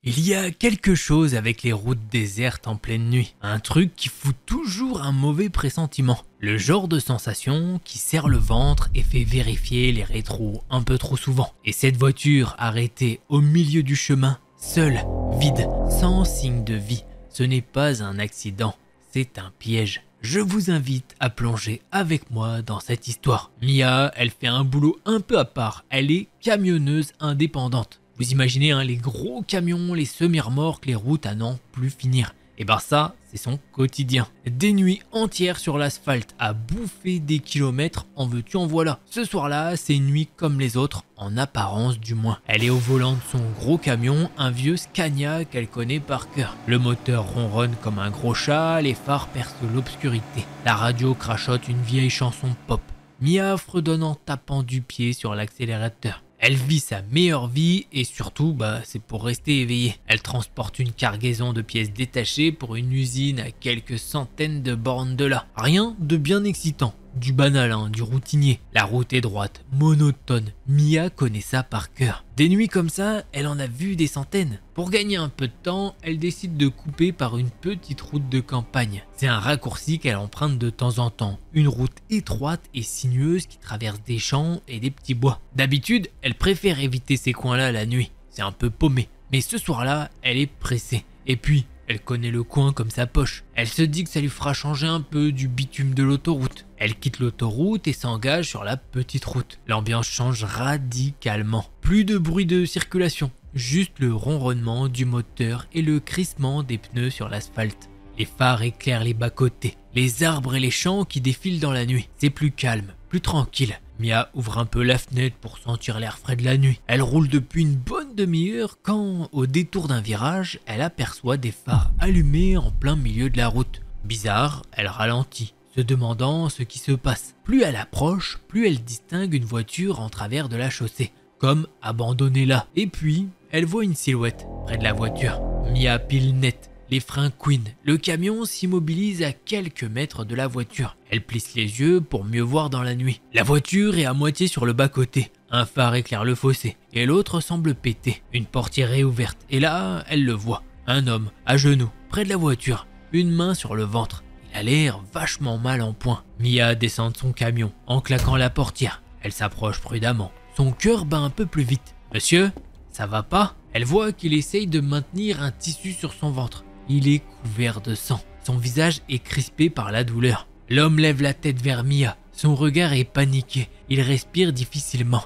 Il y a quelque chose avec les routes désertes en pleine nuit, un truc qui fout toujours un mauvais pressentiment. Le genre de sensation qui serre le ventre et fait vérifier les rétros un peu trop souvent. Et cette voiture arrêtée au milieu du chemin, seule, vide, sans signe de vie, ce n'est pas un accident, c'est un piège. Je vous invite à plonger avec moi dans cette histoire. Mia, elle fait un boulot un peu à part, elle est camionneuse indépendante. Vous imaginez les gros camions, les semi-remorques, les routes à n'en plus finir. Et ben ça, c'est son quotidien. Des nuits entières sur l'asphalte, à bouffer des kilomètres, en veux-tu en voilà. Ce soir-là, c'est une nuit comme les autres, en apparence du moins. Elle est au volant de son gros camion, un vieux Scania qu'elle connaît par cœur. Le moteur ronronne comme un gros chat, les phares percent l'obscurité. La radio crachote une vieille chanson pop. Mia fredonne en tapant du pied sur l'accélérateur. Elle vit sa meilleure vie et surtout, c'est pour rester éveillée. Elle transporte une cargaison de pièces détachées pour une usine à quelques centaines de bornes de là. Rien de bien excitant. Du banal, du routinier. La route est droite, monotone. Mia connaît ça par cœur. Des nuits comme ça, elle en a vu des centaines. Pour gagner un peu de temps, elle décide de couper par une petite route de campagne. C'est un raccourci qu'elle emprunte de temps en temps. Une route étroite et sinueuse qui traverse des champs et des petits bois. D'habitude, elle préfère éviter ces coins-là la nuit. C'est un peu paumé. Mais ce soir-là, elle est pressée. Et puis, elle connaît le coin comme sa poche. Elle se dit que ça lui fera changer un peu du bitume de l'autoroute. Elle quitte l'autoroute et s'engage sur la petite route. L'ambiance change radicalement. Plus de bruit de circulation, juste le ronronnement du moteur et le crissement des pneus sur l'asphalte. Les phares éclairent les bas-côtés, les arbres et les champs qui défilent dans la nuit. C'est plus calme, plus tranquille. Mia ouvre un peu la fenêtre pour sentir l'air frais de la nuit. Elle roule depuis une bonne demi-heure quand, au détour d'un virage, elle aperçoit des phares allumés en plein milieu de la route. Bizarre, elle ralentit, se demandant ce qui se passe. Plus elle approche, plus elle distingue une voiture en travers de la chaussée, comme abandonnée là. Et puis, elle voit une silhouette près de la voiture. Mia pile net. Les freins couinent, le camion s'immobilise à quelques mètres de la voiture. Elle plisse les yeux pour mieux voir dans la nuit. La voiture est à moitié sur le bas-côté. Un phare éclaire le fossé et l'autre semble péter. Une portière est ouverte et là, elle le voit. Un homme, à genoux, près de la voiture, une main sur le ventre. Il a l'air vachement mal en point. Mia descend de son camion en claquant la portière. Elle s'approche prudemment. Son cœur bat un peu plus vite. « Monsieur, ça va pas ?» Elle voit qu'il essaye de maintenir un tissu sur son ventre. Il est couvert de sang. Son visage est crispé par la douleur. L'homme lève la tête vers Mia. Son regard est paniqué. Il respire difficilement.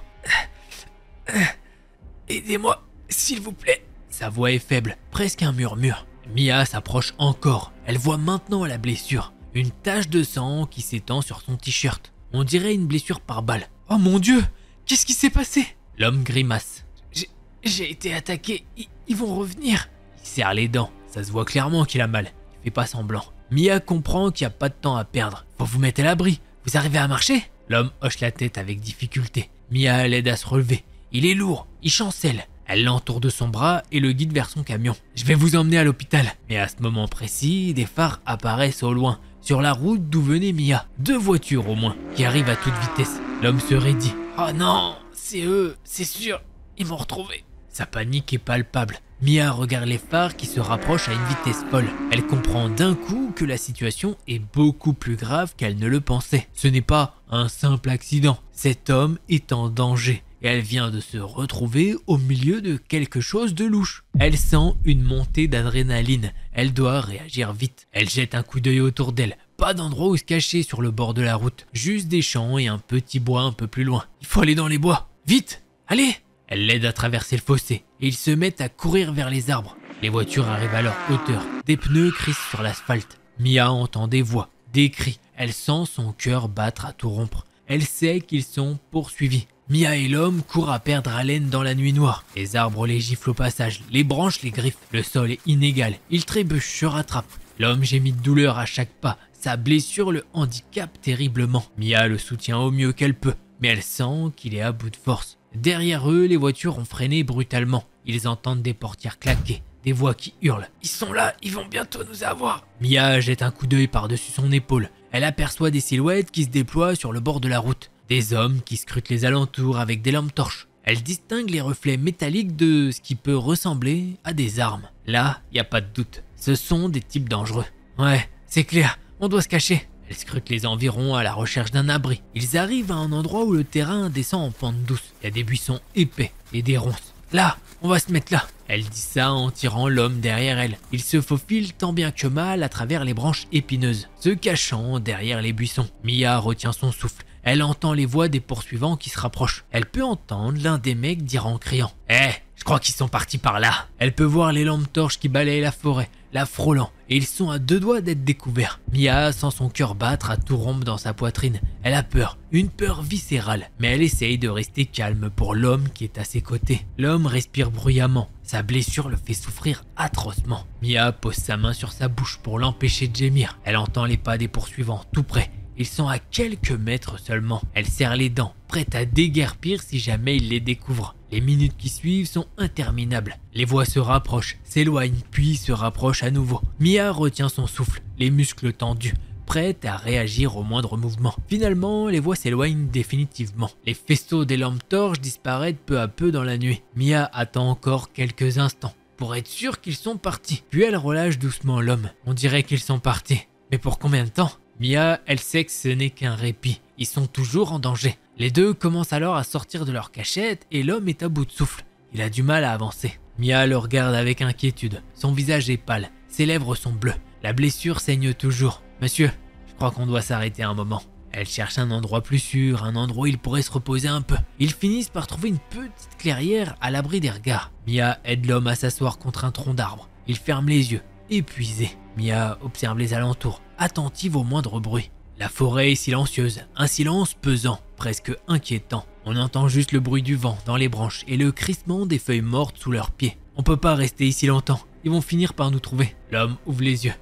« Aidez-moi, s'il vous plaît. » Sa voix est faible, presque un murmure. Mia s'approche encore. Elle voit maintenant la blessure. Une tache de sang qui s'étend sur son t-shirt. On dirait une blessure par balle. « Oh mon Dieu, qu'est-ce qui s'est passé ?» L'homme grimace. « J'ai été attaqué. Ils vont revenir. » Il serre les dents. Ça se voit clairement qu'il a mal. Il fait pas semblant. Mia comprend qu'il n'y a pas de temps à perdre. Faut vous mettre à l'abri. Vous arrivez à marcher ? L'homme hoche la tête avec difficulté. Mia l'aide à se relever. Il est lourd. Il chancelle. Elle l'entoure de son bras et le guide vers son camion. Je vais vous emmener à l'hôpital. Mais à ce moment précis, des phares apparaissent au loin. Sur la route d'où venait Mia. 2 voitures au moins, qui arrivent à toute vitesse. L'homme se raidit. Oh non, c'est eux, c'est sûr. Ils m'ont retrouvé. Sa panique est palpable. Mia regarde les phares qui se rapprochent à une vitesse folle. Elle comprend d'un coup que la situation est beaucoup plus grave qu'elle ne le pensait. Ce n'est pas un simple accident. Cet homme est en danger et elle vient de se retrouver au milieu de quelque chose de louche. Elle sent une montée d'adrénaline. Elle doit réagir vite. Elle jette un coup d'œil autour d'elle. Pas d'endroit où se cacher sur le bord de la route. Juste des champs et un petit bois un peu plus loin. Il faut aller dans les bois. Vite, allez! Elle l'aide à traverser le fossé et ils se mettent à courir vers les arbres. Les voitures arrivent à leur hauteur. Des pneus crissent sur l'asphalte. Mia entend des voix, des cris. Elle sent son cœur battre à tout rompre. Elle sait qu'ils sont poursuivis. Mia et l'homme courent à perdre haleine dans la nuit noire. Les arbres les giflent au passage, les branches les griffent. Le sol est inégal. Ils trébuchent, se rattrapent. L'homme gémit de douleur à chaque pas. Sa blessure le handicape terriblement. Mia le soutient au mieux qu'elle peut, mais elle sent qu'il est à bout de force. Derrière eux, les voitures ont freiné brutalement. Ils entendent des portières claquer, des voix qui hurlent. « Ils sont là, ils vont bientôt nous avoir !» Mia jette un coup d'œil par-dessus son épaule. Elle aperçoit des silhouettes qui se déploient sur le bord de la route. Des hommes qui scrutent les alentours avec des lampes torches. Elle distingue les reflets métalliques de ce qui peut ressembler à des armes. Là, y a pas de doute, ce sont des types dangereux. Ouais, c'est clair, on doit se cacher. Elle scrute les environs à la recherche d'un abri. Ils arrivent à un endroit où le terrain descend en pente douce. Il y a des buissons épais et des ronces. Là, on va se mettre là. Elle dit ça en tirant l'homme derrière elle. Il se faufile tant bien que mal à travers les branches épineuses, se cachant derrière les buissons. Mia retient son souffle. Elle entend les voix des poursuivants qui se rapprochent. Elle peut entendre l'un des mecs dire en criant « je crois qu'ils sont partis par là !» Elle peut voir les lampes torches qui balayent la forêt, la frôlant, et ils sont à 2 doigts d'être découverts. Mia sent son cœur battre à tout rompre dans sa poitrine. Elle a peur, une peur viscérale, mais elle essaye de rester calme pour l'homme qui est à ses côtés. L'homme respire bruyamment. Sa blessure le fait souffrir atrocement. Mia pose sa main sur sa bouche pour l'empêcher de gémir. Elle entend les pas des poursuivants tout près. Ils sont à quelques mètres seulement. Elle serre les dents, prête à déguerpir si jamais ils les découvrent. Les minutes qui suivent sont interminables. Les voix se rapprochent, s'éloignent, puis se rapprochent à nouveau. Mia retient son souffle, les muscles tendus, prête à réagir au moindre mouvement. Finalement, les voix s'éloignent définitivement. Les faisceaux des lampes torches disparaissent peu à peu dans la nuit. Mia attend encore quelques instants pour être sûre qu'ils sont partis. Puis elle relâche doucement l'homme. On dirait qu'ils sont partis. Mais pour combien de temps ? Mia, elle sait que ce n'est qu'un répit. Ils sont toujours en danger. Les deux commencent alors à sortir de leur cachette et l'homme est à bout de souffle. Il a du mal à avancer. Mia le regarde avec inquiétude. Son visage est pâle, ses lèvres sont bleues. La blessure saigne toujours. « Monsieur, je crois qu'on doit s'arrêter un moment. » Elle cherche un endroit plus sûr, un endroit où il pourrait se reposer un peu. Ils finissent par trouver une petite clairière à l'abri des regards. Mia aide l'homme à s'asseoir contre un tronc d'arbre. Il ferme les yeux, épuisé. Mia observe les alentours, attentive au moindre bruit. La forêt est silencieuse, un silence pesant, presque inquiétant. On entend juste le bruit du vent dans les branches et le crissement des feuilles mortes sous leurs pieds. On peut pas rester ici longtemps, ils vont finir par nous trouver. L'homme ouvre les yeux.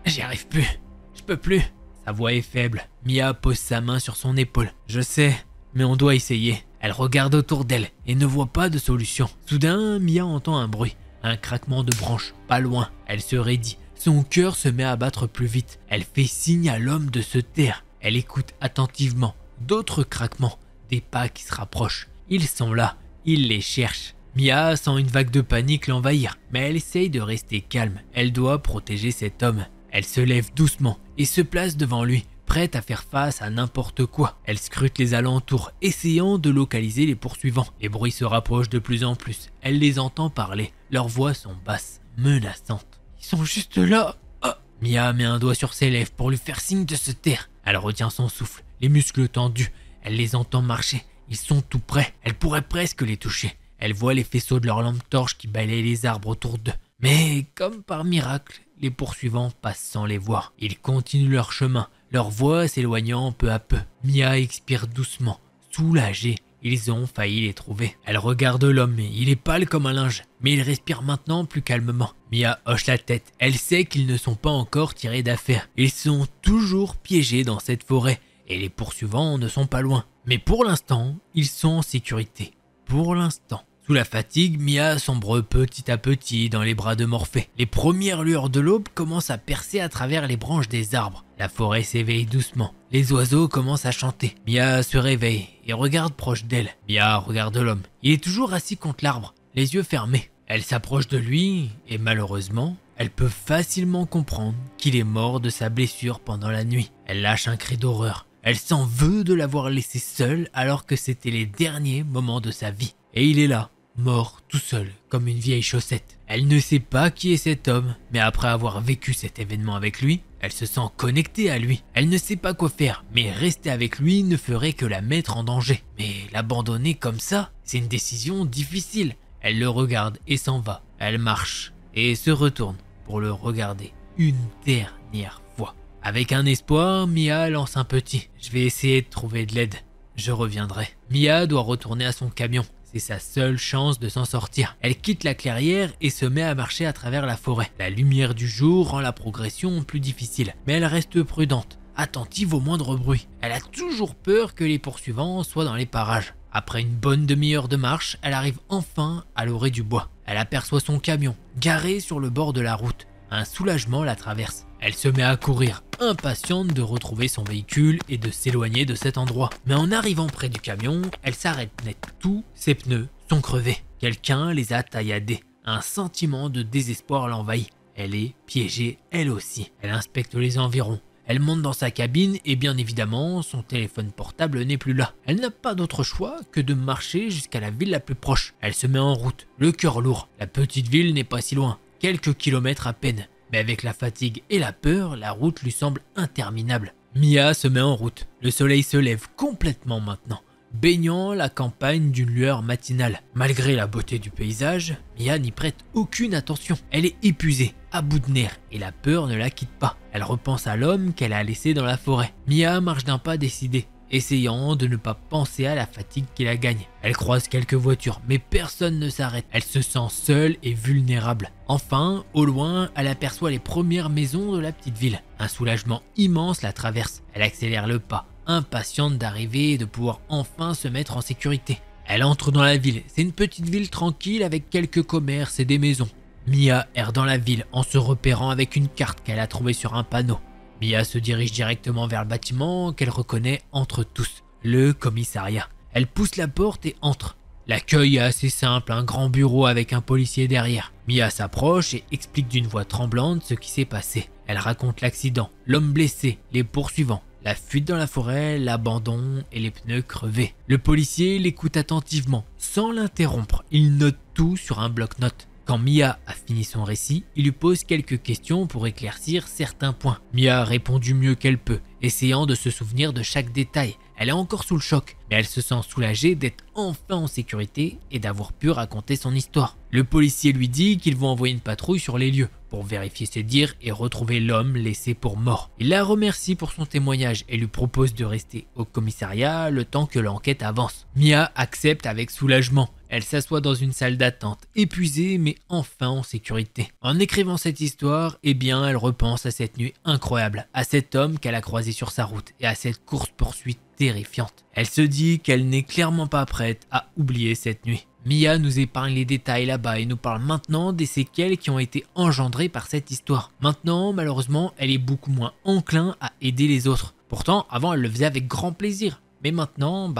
J'y arrive plus, je peux plus. Sa voix est faible. Mia pose sa main sur son épaule. Je sais, mais on doit essayer. Elle regarde autour d'elle et ne voit pas de solution. Soudain, Mia entend un bruit, un craquement de branches, pas loin. Elle se raidit. Son cœur se met à battre plus vite. Elle fait signe à l'homme de se taire. Elle écoute attentivement. D'autres craquements, des pas qui se rapprochent. Ils sont là, ils les cherchent. Mia sent une vague de panique l'envahir, mais elle essaye de rester calme. Elle doit protéger cet homme. Elle se lève doucement et se place devant lui, prête à faire face à n'importe quoi. Elle scrute les alentours, essayant de localiser les poursuivants. Les bruits se rapprochent de plus en plus. Elle les entend parler. Leurs voix sont basses, menaçantes. Ils sont juste là. Oh. Mia met un doigt sur ses lèvres pour lui faire signe de se taire. Elle retient son souffle, les muscles tendus. Elle les entend marcher. Ils sont tout près. Elle pourrait presque les toucher. Elle voit les faisceaux de leurs lampes torches qui balayent les arbres autour d'eux. Mais comme par miracle, les poursuivants passent sans les voir. Ils continuent leur chemin, leur voix s'éloignant peu à peu. Mia expire doucement, soulagée. Ils ont failli les trouver. Elle regarde l'homme, il est pâle comme un linge, mais il respire maintenant plus calmement. Mia hoche la tête, elle sait qu'ils ne sont pas encore tirés d'affaire. Ils sont toujours piégés dans cette forêt, et les poursuivants ne sont pas loin. Mais pour l'instant, ils sont en sécurité. Pour l'instant. Sous la fatigue, Mia sombre petit à petit dans les bras de Morphée. Les premières lueurs de l'aube commencent à percer à travers les branches des arbres. La forêt s'éveille doucement. Les oiseaux commencent à chanter. Mia se réveille et regarde proche d'elle. Mia regarde l'homme. Il est toujours assis contre l'arbre, les yeux fermés. Elle s'approche de lui et malheureusement, elle peut facilement comprendre qu'il est mort de sa blessure pendant la nuit. Elle lâche un cri d'horreur. Elle s'en veut de l'avoir laissé seul alors que c'était les derniers moments de sa vie. Et il est là, mort tout seul, comme une vieille chaussette. Elle ne sait pas qui est cet homme, mais après avoir vécu cet événement avec lui, elle se sent connectée à lui. Elle ne sait pas quoi faire, mais rester avec lui ne ferait que la mettre en danger. Mais l'abandonner comme ça, c'est une décision difficile. Elle le regarde et s'en va. Elle marche et se retourne pour le regarder une dernière fois. Avec un espoir, Mia lance un petit. Je vais essayer de trouver de l'aide. Je reviendrai. Mia doit retourner à son camion. C'est sa seule chance de s'en sortir. Elle quitte la clairière et se met à marcher à travers la forêt. La lumière du jour rend la progression plus difficile, mais elle reste prudente, attentive au moindre bruit. Elle a toujours peur que les poursuivants soient dans les parages. Après une bonne demi-heure de marche, elle arrive enfin à l'orée du bois. Elle aperçoit son camion, garé sur le bord de la route. Un soulagement la traverse. Elle se met à courir, impatiente de retrouver son véhicule et de s'éloigner de cet endroit. Mais en arrivant près du camion, elle s'arrête net. Tous ses pneus sont crevés. Quelqu'un les a tailladés. Un sentiment de désespoir l'envahit. Elle est piégée, elle aussi. Elle inspecte les environs. Elle monte dans sa cabine et bien évidemment, son téléphone portable n'est plus là. Elle n'a pas d'autre choix que de marcher jusqu'à la ville la plus proche. Elle se met en route, le cœur lourd. La petite ville n'est pas si loin, quelques kilomètres à peine. Mais avec la fatigue et la peur, la route lui semble interminable. Mia se met en route. Le soleil se lève complètement maintenant, baignant la campagne d'une lueur matinale. Malgré la beauté du paysage, Mia n'y prête aucune attention. Elle est épuisée, à bout de nerfs, et la peur ne la quitte pas. Elle repense à l'homme qu'elle a laissé dans la forêt. Mia marche d'un pas décidé, essayant de ne pas penser à la fatigue qui la gagne. Elle croise quelques voitures, mais personne ne s'arrête. Elle se sent seule et vulnérable. Enfin, au loin, elle aperçoit les premières maisons de la petite ville. Un soulagement immense la traverse. Elle accélère le pas, impatiente d'arriver et de pouvoir enfin se mettre en sécurité. Elle entre dans la ville. C'est une petite ville tranquille avec quelques commerces et des maisons. Mia erre dans la ville en se repérant avec une carte qu'elle a trouvée sur un panneau. Mia se dirige directement vers le bâtiment qu'elle reconnaît entre tous, le commissariat. Elle pousse la porte et entre. L'accueil est assez simple, un grand bureau avec un policier derrière. Mia s'approche et explique d'une voix tremblante ce qui s'est passé. Elle raconte l'accident, l'homme blessé, les poursuivants, la fuite dans la forêt, l'abandon et les pneus crevés. Le policier l'écoute attentivement, sans l'interrompre. Il note tout sur un bloc-notes. Quand Mia a fini son récit, il lui pose quelques questions pour éclaircir certains points. Mia a répondu mieux qu'elle peut, essayant de se souvenir de chaque détail. Elle est encore sous le choc, mais elle se sent soulagée d'être enfin en sécurité et d'avoir pu raconter son histoire. Le policier lui dit qu'ils vont envoyer une patrouille sur les lieux pour vérifier ses dires et retrouver l'homme laissé pour mort. Il la remercie pour son témoignage et lui propose de rester au commissariat le temps que l'enquête avance. Mia accepte avec soulagement. Elle s'assoit dans une salle d'attente, épuisée mais enfin en sécurité. En écrivant cette histoire, eh bien elle repense à cette nuit incroyable, à cet homme qu'elle a croisé sur sa route et à cette course-poursuite terrifiante. Elle se dit qu'elle n'est clairement pas prête à oublier cette nuit. Mia nous épargne les détails là-bas et nous parle maintenant des séquelles qui ont été engendrées par cette histoire. Maintenant, malheureusement, elle est beaucoup moins enclin à aider les autres. Pourtant, avant, elle le faisait avec grand plaisir. Mais maintenant,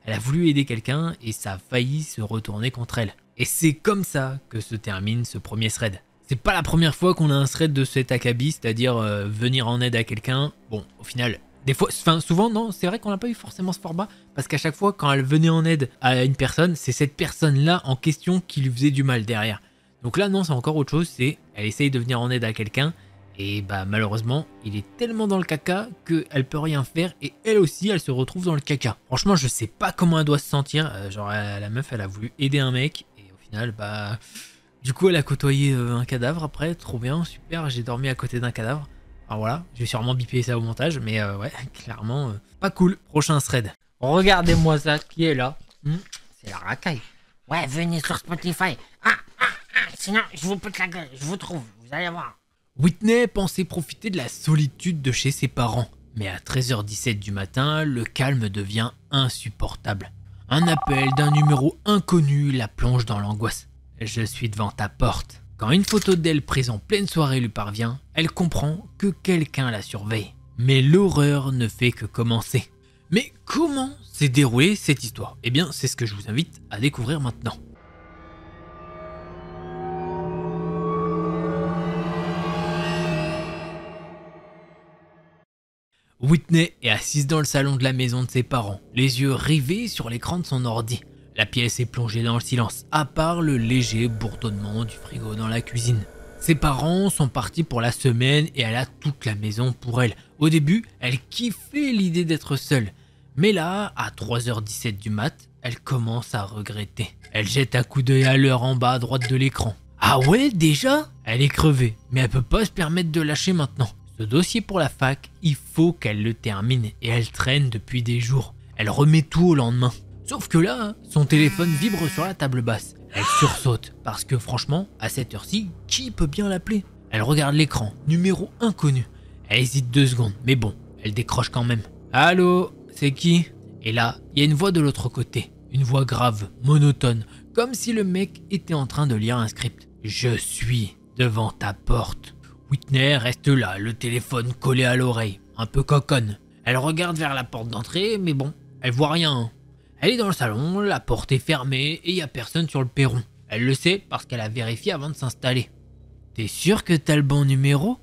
elle a voulu aider quelqu'un et ça a failli se retourner contre elle. Et c'est comme ça que se termine ce premier thread. C'est pas la première fois qu'on a un thread de cet acabit, c'est-à-dire venir en aide à quelqu'un. Bon, au final, des fois, souvent, non, c'est vrai qu'on n'a pas eu forcément ce format, parce qu'à chaque fois, quand elle venait en aide à une personne, c'est cette personne-là en question qui lui faisait du mal derrière. Donc là, non, c'est encore autre chose, c'est elle essaye de venir en aide à quelqu'un, et malheureusement, il est tellement dans le caca qu'elle peut rien faire, et elle aussi, elle se retrouve dans le caca. Franchement, je sais pas comment elle doit se sentir, genre la meuf, elle a voulu aider un mec, et au final, du coup, elle a côtoyé un cadavre après, trop bien, super, j'ai dormi à côté d'un cadavre. Alors voilà, je vais sûrement biper ça au montage, mais ouais, clairement, pas cool. Prochain thread. Regardez-moi ça, qui est là. C'est la racaille. Ouais, venez sur Spotify. Sinon, je vous pète la gueule, je vous trouve, vous allez voir. Whitney pensait profiter de la solitude de chez ses parents. Mais à 13h17 du matin, le calme devient insupportable. Un appel d'un numéro inconnu la plonge dans l'angoisse. Je suis devant ta porte. Quand une photo d'elle prise en pleine soirée lui parvient, elle comprend que quelqu'un la surveille. Mais l'horreur ne fait que commencer. Mais comment s'est déroulée cette histoire? Eh bien, c'est ce que je vous invite à découvrir maintenant. Whitney est assise dans le salon de la maison de ses parents, les yeux rivés sur l'écran de son ordi. La pièce est plongée dans le silence, à part le léger bourdonnement du frigo dans la cuisine. Ses parents sont partis pour la semaine et elle a toute la maison pour elle. Au début, elle kiffait l'idée d'être seule. Mais là, à 3h17 du mat, elle commence à regretter. Elle jette un coup d'œil à l'heure en bas à droite de l'écran. Ah ouais, déjà? Elle est crevée, mais elle peut pas se permettre de lâcher maintenant. Ce dossier pour la fac, il faut qu'elle le termine et elle traîne depuis des jours. Elle remet tout au lendemain. Sauf que là, son téléphone vibre sur la table basse. Elle sursaute, parce que franchement, à cette heure-ci, qui peut bien l'appeler? Elle regarde l'écran, numéro inconnu. Elle hésite 2 secondes, mais bon, elle décroche quand même. Allô, c'est qui? Et là, il y a une voix de l'autre côté. Une voix grave, monotone, comme si le mec était en train de lire un script. Je suis devant ta porte. Whitney reste là, le téléphone collé à l'oreille, un peu coconne. Elle regarde vers la porte d'entrée, mais bon, elle voit rien. Elle est dans le salon, la porte est fermée et il n'y a personne sur le perron. Elle le sait parce qu'elle a vérifié avant de s'installer. T'es sûr que t'as le bon numéro?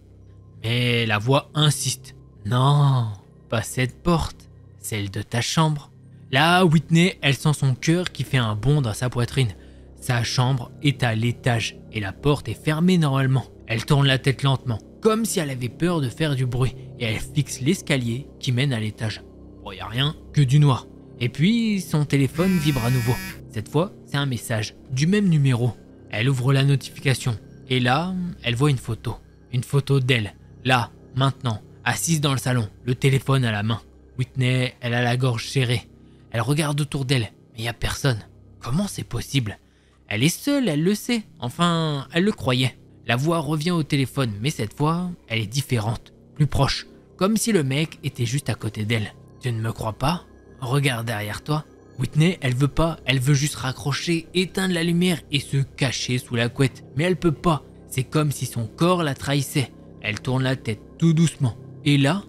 Mais la voix insiste. Non, pas cette porte, celle de ta chambre. Là, Whitney, elle sent son cœur qui fait un bond dans sa poitrine. Sa chambre est à l'étage et la porte est fermée normalement. Elle tourne la tête lentement, comme si elle avait peur de faire du bruit, et elle fixe l'escalier qui mène à l'étage. Bon, y a rien que du noir. Et puis, son téléphone vibre à nouveau. Cette fois, c'est un message, du même numéro. Elle ouvre la notification, et là, elle voit une photo. Une photo d'elle, là, maintenant, assise dans le salon, le téléphone à la main. Whitney, elle a la gorge serrée. Elle regarde autour d'elle, mais y a personne. Comment c'est possible? Elle est seule, elle le sait. Enfin, elle le croyait. La voix revient au téléphone, mais cette fois, elle est différente, plus proche, comme si le mec était juste à côté d'elle. Tu ne me crois pas? Regarde derrière toi. Whitney, elle veut pas, elle veut juste raccrocher, éteindre la lumière et se cacher sous la couette. Mais elle peut pas, c'est comme si son corps la trahissait. Elle tourne la tête tout doucement. Et là,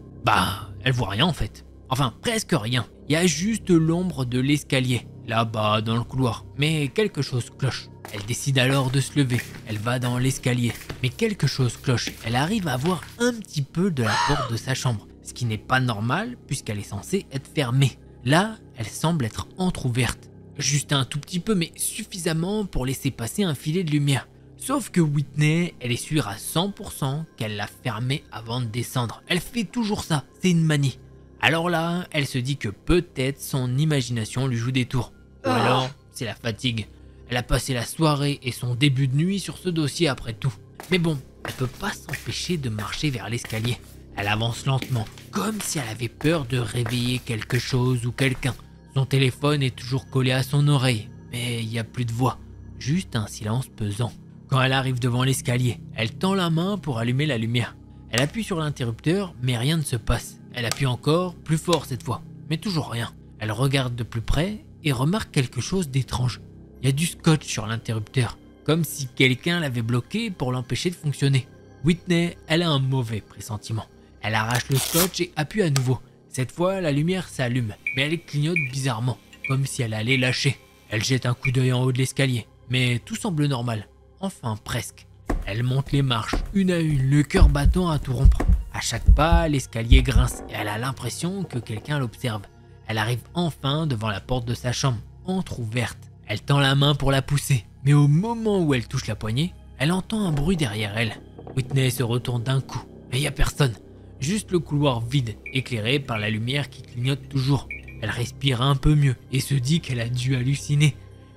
elle voit rien en fait. Enfin, presque rien. Il y a juste l'ombre de l'escalier, là-bas dans le couloir. Mais quelque chose cloche. Elle décide alors de se lever. Elle va dans l'escalier. Mais quelque chose cloche. Elle arrive à voir un petit peu de la porte de sa chambre. Ce qui n'est pas normal puisqu'elle est censée être fermée. Là, elle semble être entrouverte. Juste un tout petit peu, mais suffisamment pour laisser passer un filet de lumière. Sauf que Whitney, elle est sûre à 100% qu'elle l'a fermée avant de descendre. Elle fait toujours ça, c'est une manie. Alors là, elle se dit que peut-être son imagination lui joue des tours. Ou alors, c'est la fatigue. Elle a passé la soirée et son début de nuit sur ce dossier après tout. Mais bon, elle peut pas s'empêcher de marcher vers l'escalier. Elle avance lentement, comme si elle avait peur de réveiller quelque chose ou quelqu'un. Son téléphone est toujours collé à son oreille, mais il n'y a plus de voix, juste un silence pesant. Quand elle arrive devant l'escalier, elle tend la main pour allumer la lumière. Elle appuie sur l'interrupteur, mais rien ne se passe. Elle appuie encore, plus fort cette fois, mais toujours rien. Elle regarde de plus près et remarque quelque chose d'étrange. Il y a du scotch sur l'interrupteur, comme si quelqu'un l'avait bloqué pour l'empêcher de fonctionner. Whitney, elle a un mauvais pressentiment. Elle arrache le scotch et appuie à nouveau. Cette fois, la lumière s'allume, mais elle clignote bizarrement, comme si elle allait lâcher. Elle jette un coup d'œil en haut de l'escalier, mais tout semble normal. Enfin, presque. Elle monte les marches, une à une, le cœur battant à tout rompre. À chaque pas, l'escalier grince et elle a l'impression que quelqu'un l'observe. Elle arrive enfin devant la porte de sa chambre, entrouverte. Elle tend la main pour la pousser, mais au moment où elle touche la poignée, elle entend un bruit derrière elle. Whitney se retourne d'un coup, mais il n'y a personne. Juste le couloir vide, éclairé par la lumière qui clignote toujours. Elle respire un peu mieux et se dit qu'elle a dû halluciner.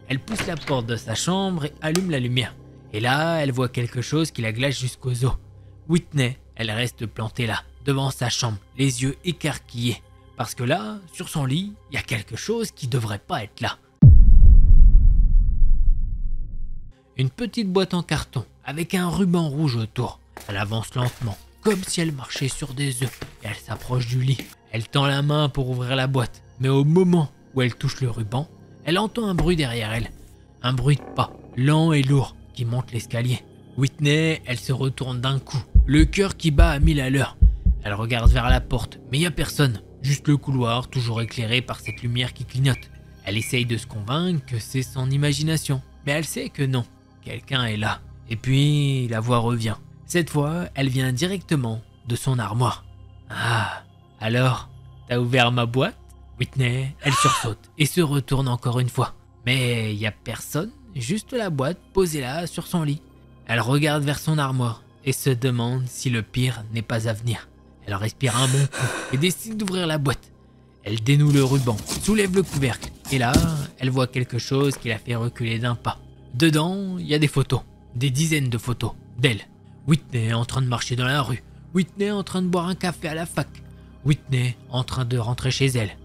Elle pousse la porte de sa chambre et allume la lumière. Et là, elle voit quelque chose qui la glace jusqu'aux os. Whitney, elle reste plantée là, devant sa chambre, les yeux écarquillés. Parce que là, sur son lit, il y a quelque chose qui devrait pas être là. Une petite boîte en carton, avec un ruban rouge autour. Elle avance lentement, comme si elle marchait sur des œufs, et elle s'approche du lit. Elle tend la main pour ouvrir la boîte, mais au moment où elle touche le ruban, elle entend un bruit derrière elle. Un bruit de pas, lent et lourd, qui monte l'escalier. Whitney, elle se retourne d'un coup, le cœur qui bat à 1000 à l'heure. Elle regarde vers la porte, mais il n'y a personne, juste le couloir, toujours éclairé par cette lumière qui clignote. Elle essaye de se convaincre que c'est son imagination, mais elle sait que non, quelqu'un est là. Et puis, la voix revient. Cette fois, elle vient directement de son armoire. Ah, alors, t'as ouvert ma boîte? Whitney, elle sursaute et se retourne encore une fois. Mais il n'y a personne, juste la boîte posée là sur son lit. Elle regarde vers son armoire et se demande si le pire n'est pas à venir. Elle respire un bon coup et décide d'ouvrir la boîte. Elle dénoue le ruban, soulève le couvercle et là, elle voit quelque chose qui la fait reculer d'un pas. Dedans, il y a des photos, des dizaines de photos d'elle. Whitney en train de marcher dans la rue, Whitney en train de boire un café à la fac, Whitney en train de rentrer chez elle.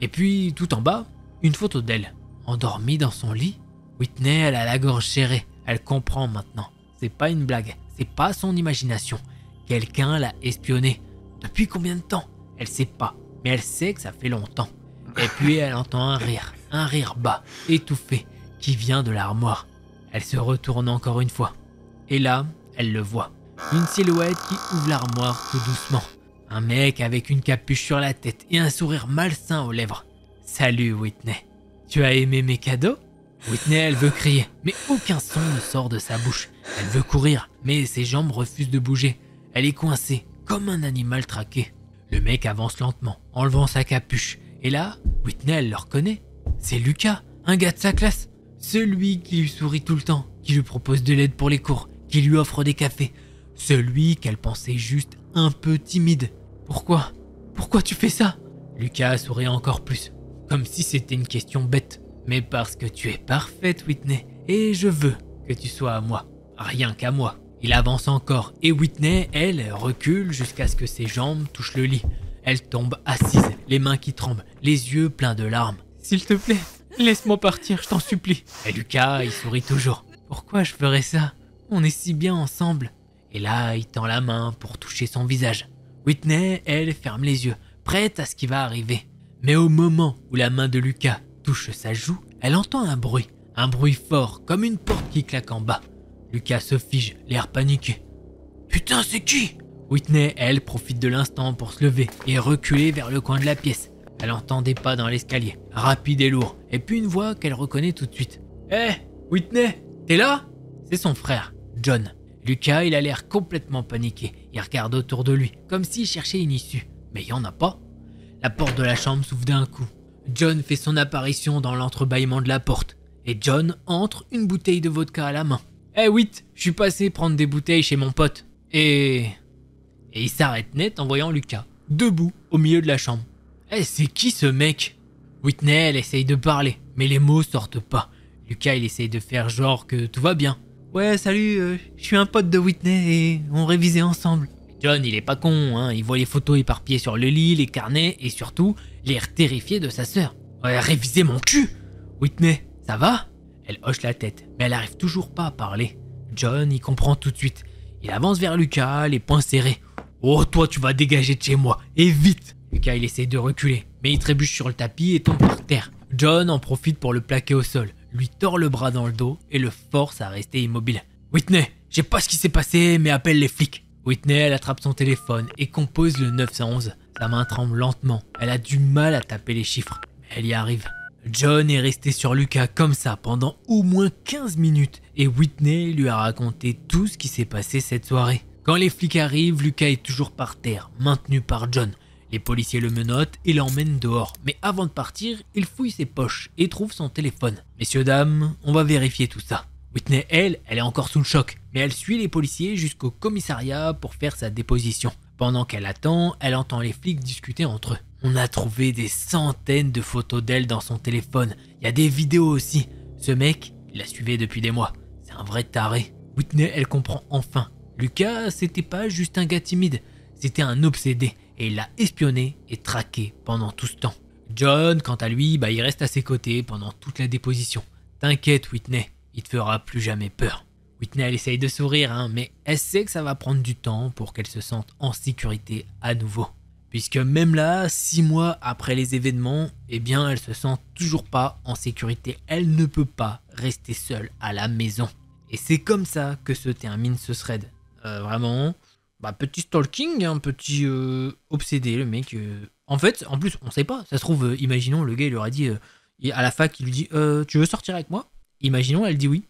Et puis, tout en bas, une photo d'elle, endormie dans son lit. Whitney, elle a la gorge serrée, elle comprend maintenant. C'est pas une blague, c'est pas son imagination. Quelqu'un l'a espionnée. Depuis combien de temps? Elle sait pas, mais elle sait que ça fait longtemps. Et puis elle entend un rire bas, étouffé, qui vient de l'armoire. Elle se retourne encore une fois. Et là, elle le voit. une silhouette qui ouvre l'armoire tout doucement. Un mec avec une capuche sur la tête et un sourire malsain aux lèvres. « Salut Whitney, tu as aimé mes cadeaux ?» Whitney, elle veut crier, mais aucun son ne sort de sa bouche. Elle veut courir, mais ses jambes refusent de bouger. Elle est coincée, comme un animal traqué. Le mec avance lentement, enlevant sa capuche. Et là, Whitney, elle le reconnaît. C'est Lucas, un gars de sa classe. Celui qui lui sourit tout le temps, qui lui propose de l'aide pour les cours, qui lui offre des cafés. Celui qu'elle pensait juste un peu timide. Pourquoi ? Pourquoi tu fais ça ? Lucas sourit encore plus, comme si c'était une question bête. Mais parce que tu es parfaite, Whitney, et je veux que tu sois à moi, rien qu'à moi. Il avance encore, et Whitney, elle, recule jusqu'à ce que ses jambes touchent le lit. Elle tombe assise, les mains qui tremblent, les yeux pleins de larmes. « S'il te plaît, laisse-moi partir, je t'en supplie. » Et Lucas, il sourit toujours. « Pourquoi je ferais ça ? On est si bien ensemble. » Et là, il tend la main pour toucher son visage. Whitney, elle, ferme les yeux, prête à ce qui va arriver. Mais au moment où la main de Lucas touche sa joue, elle entend un bruit fort, comme une porte qui claque en bas. Lucas se fige, l'air paniqué. « Putain, c'est qui ?» Whitney, elle, profite de l'instant pour se lever et reculer vers le coin de la pièce. Elle entend des pas dans l'escalier, rapides et lourds, et puis une voix qu'elle reconnaît tout de suite. « Hé, Whitney, t'es là ?» C'est son frère, John. Lucas, il a l'air complètement paniqué. Il regarde autour de lui, comme s'il cherchait une issue. Mais il n'y en a pas. La porte de la chambre s'ouvre d'un coup. John fait son apparition dans l'entrebâillement de la porte. Et John entre, une bouteille de vodka à la main. « Eh Whit, je suis passé prendre des bouteilles chez mon pote. Et il s'arrête net en voyant Lucas, debout au milieu de la chambre. « Eh, c'est qui ce mec ?» Whitney, elle essaye de parler, mais les mots sortent pas. Lucas, il essaye de faire genre que tout va bien. « Ouais, salut, je suis un pote de Whitney et on révisait ensemble. » John, il est pas con, hein, il voit les photos éparpillées sur le lit, les carnets et surtout l'air terrifié de sa sœur. « Ouais, réviser mon cul !»« Whitney, ça va ?» Elle hoche la tête, mais elle arrive toujours pas à parler. John, il comprend tout de suite. Il avance vers Lucas, les poings serrés. « Oh, toi, tu vas dégager de chez moi, et vite !» Lucas, il essaie de reculer, mais il trébuche sur le tapis et tombe par terre. John en profite pour le plaquer au sol, lui tord le bras dans le dos et le force à rester immobile. « Whitney, je sais pas ce qui s'est passé, mais appelle les flics. » Whitney, elle attrape son téléphone et compose le 911. Sa main tremble lentement, elle a du mal à taper les chiffres, mais elle y arrive. John est resté sur Lucas comme ça pendant au moins 15 minutes et Whitney lui a raconté tout ce qui s'est passé cette soirée. Quand les flics arrivent, Lucas est toujours par terre, maintenu par John. Les policiers le menottent et l'emmènent dehors. Mais avant de partir, il fouille ses poches et trouve son téléphone. Messieurs, dames, on va vérifier tout ça. Whitney, elle est encore sous le choc, mais elle suit les policiers jusqu'au commissariat pour faire sa déposition. Pendant qu'elle attend, elle entend les flics discuter entre eux. On a trouvé des centaines de photos d'elle dans son téléphone. Il y a des vidéos aussi. Ce mec, il la suivait depuis des mois. C'est un vrai taré. Whitney, elle comprend enfin. Lucas, c'était pas juste un gars timide. C'était un obsédé. Et il l'a espionné et traqué pendant tout ce temps. John, quant à lui, il reste à ses côtés pendant toute la déposition. T'inquiète, Whitney, il te fera plus jamais peur. Whitney, elle essaye de sourire, mais elle sait que ça va prendre du temps pour qu'elle se sente en sécurité à nouveau. Puisque même là, 6 mois après les événements, elle se sent toujours pas en sécurité. Elle ne peut pas rester seule à la maison. Et c'est comme ça que se termine ce thread. Vraiment, petit stalking, un petit obsédé, le mec. En fait, en plus, on sait pas. Ça se trouve, imaginons, le gars, il leur a dit, à la fac, il lui dit, tu veux sortir avec moi ? Imaginons, elle dit oui.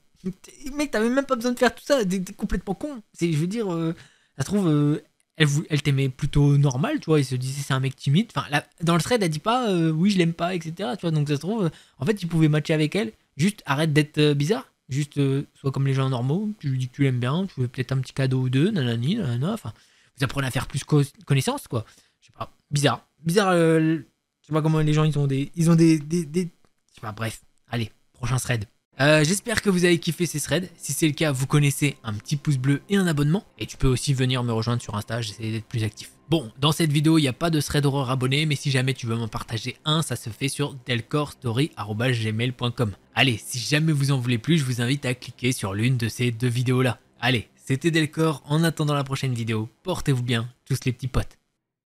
Mec, t'avais même pas besoin de faire tout ça, t'es complètement con. Ça se trouve, elle t'aimait plutôt normal, tu vois, il se disait c'est un mec timide. Enfin, dans le thread, elle dit pas oui, je l'aime pas, etc. Tu vois, donc ça se trouve, en fait, il pouvait matcher avec elle. Juste arrête d'être bizarre. Juste sois comme les gens normaux. Tu lui dis que tu l'aimes bien, tu veux peut-être un petit cadeau ou deux, nanani, nanana. Enfin, vous apprenez à faire plus connaissance, quoi. Je sais pas, bizarre. Je sais pas comment les gens, ils ont des. Je sais pas, bref. Allez, prochain thread. J'espère que vous avez kiffé ces threads. Si c'est le cas, vous connaissez un petit pouce bleu et un abonnement. Et tu peux aussi venir me rejoindre sur Insta, j'essaie d'être plus actif. Bon, dans cette vidéo, il n'y a pas de thread horreur abonné, mais si jamais tu veux m'en partager un, ça se fait sur delcorstory@gmail.com. Allez, si jamais vous en voulez plus, je vous invite à cliquer sur l'une de ces deux vidéos-là. Allez, c'était Delcor, en attendant la prochaine vidéo, portez-vous bien, tous les petits potes.